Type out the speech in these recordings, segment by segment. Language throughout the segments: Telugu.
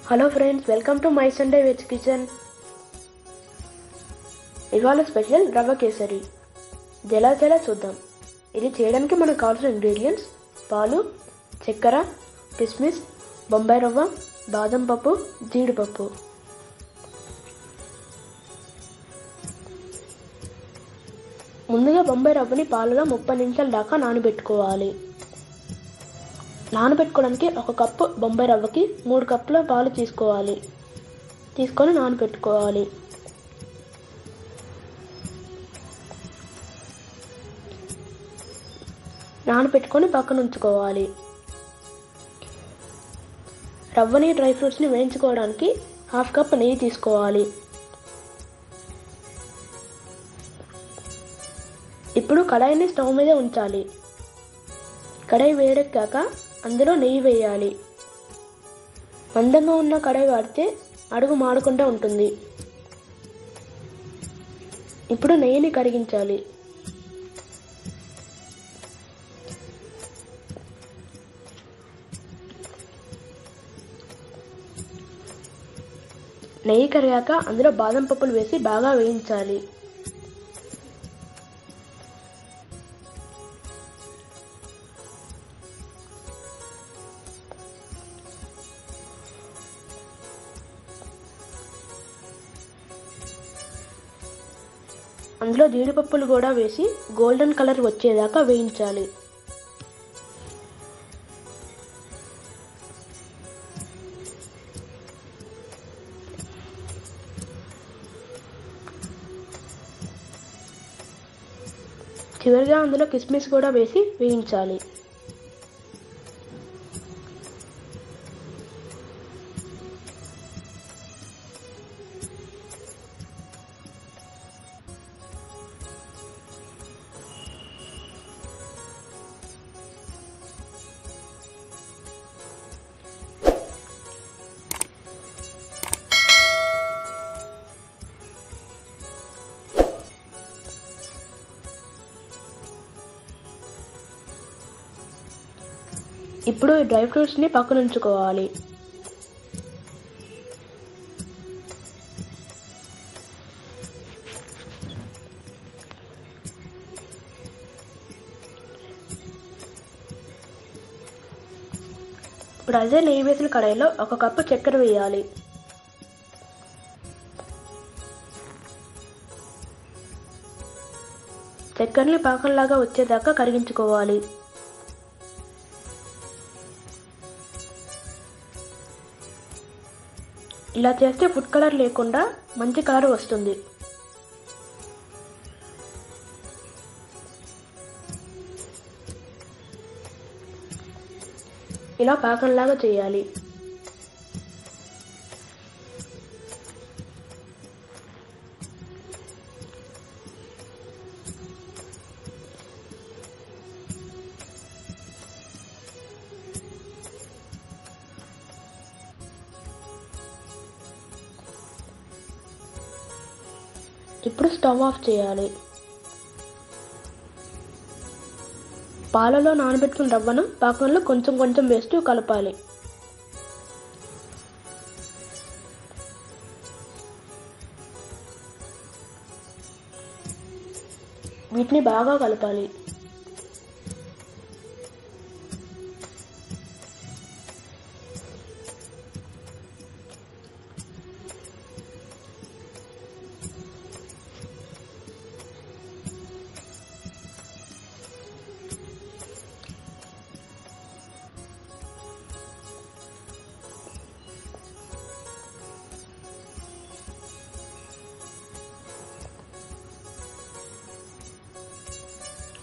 Hello friends, welcome to my Sunday veg kitchen. ఇవాళ స్పెషల్ రవ్వ కేసరి. ఇది ఎలా చేయాలో చూద్దాం. ఇది చేయడానికి మనకు కావాల్సిన ఇంగ్రీడియంట్స్: పాలు, చక్కెర, కిస్మిస్, బొంబాయి రవ్వ, బాదం పప్పు, జీడిపప్పు. ముందుగా బొంబాయి రవ్వని పాలలో 30 నిమిషాల దాకా నానబెట్టుకోవాలి. నానబెట్టుకోవడానికి 1 కప్పు బొంబాయి రవ్వకి 3 కప్పుల పాలు తీసుకొని నానబెట్టుకోవాలి. నానబెట్టుకొని పక్కన ఉంచుకోవాలి. రవ్వని, డ్రై ఫ్రూట్స్ని వేయించుకోవడానికి 1/2 కప్ నెయ్యి తీసుకోవాలి. ఇప్పుడు కడాయిని స్టవ్ మీద ఉంచాలి. కడాయి వేడెక్కాక అందులో నెయ్యి వేయాలి. మందంగా ఉన్న కడాయి వాడితే అడుగు మాడకుండా ఉంటుంది. ఇప్పుడు నెయ్యిని కరిగించాలి. నెయ్యి కరిగాక అందులో బాదం పప్పులు వేసి బాగా వేయించాలి. అందులో జీడిపప్పులు కూడా వేసి గోల్డెన్ కలర్ వచ్చేదాకా వేయించాలి. చివరిగా అందులో కిస్మిస్ కూడా వేసి వేయించాలి. ఇప్పుడు డ్రై ఫ్రూట్స్ని పక్కన ఉంచుకోవాలి. ఇప్పుడు అదే నెయ్యి వేసిన కడాయిలో 1 కప్పు చక్కెర వేయాలి. చక్కెరని పాకంలాగా వచ్చేదాకా కరిగించుకోవాలి. ఇలా చేస్తే ఫుడ్ కలర్ లేకుండా మంచి కలర్ వస్తుంది. ఇలా పాకంలాగా చేయాలి. ఇప్పుడు స్టవ్ ఆఫ్ చేయాలి. పాలలో నానబెట్టుకున్న రవ్వను పాకంలో కొంచెం కొంచెం వేస్తూ కలపాలి. వీటిని బాగా కలపాలి.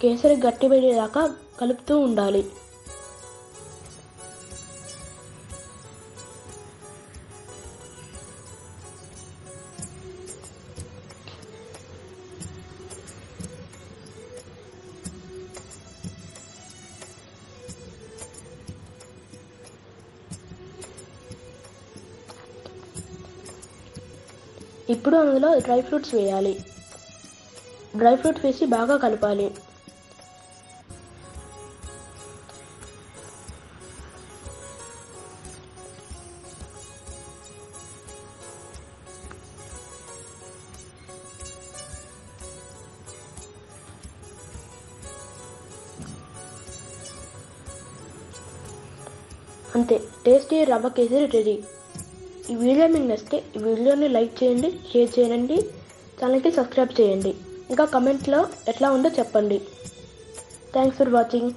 కేసరి గట్టిపడేదాకా కలుపుతూ ఉండాలి. ఇప్పుడు అందులో డ్రై ఫ్రూట్స్ వేయాలి. డ్రై ఫ్రూట్స్ వేసి బాగా కలపాలి. అంతే, టేస్టీ రవ్వ కేసరి రెడీ. ఈ వీడియో మీకు నచ్చితే ఈ వీడియోని లైక్ చేయండి, షేర్ చేయండి, ఛానల్కి సబ్స్క్రైబ్ చేయండి. ఇంకా కమెంట్లో ఎట్లా ఉందో చెప్పండి. Thanks for watching.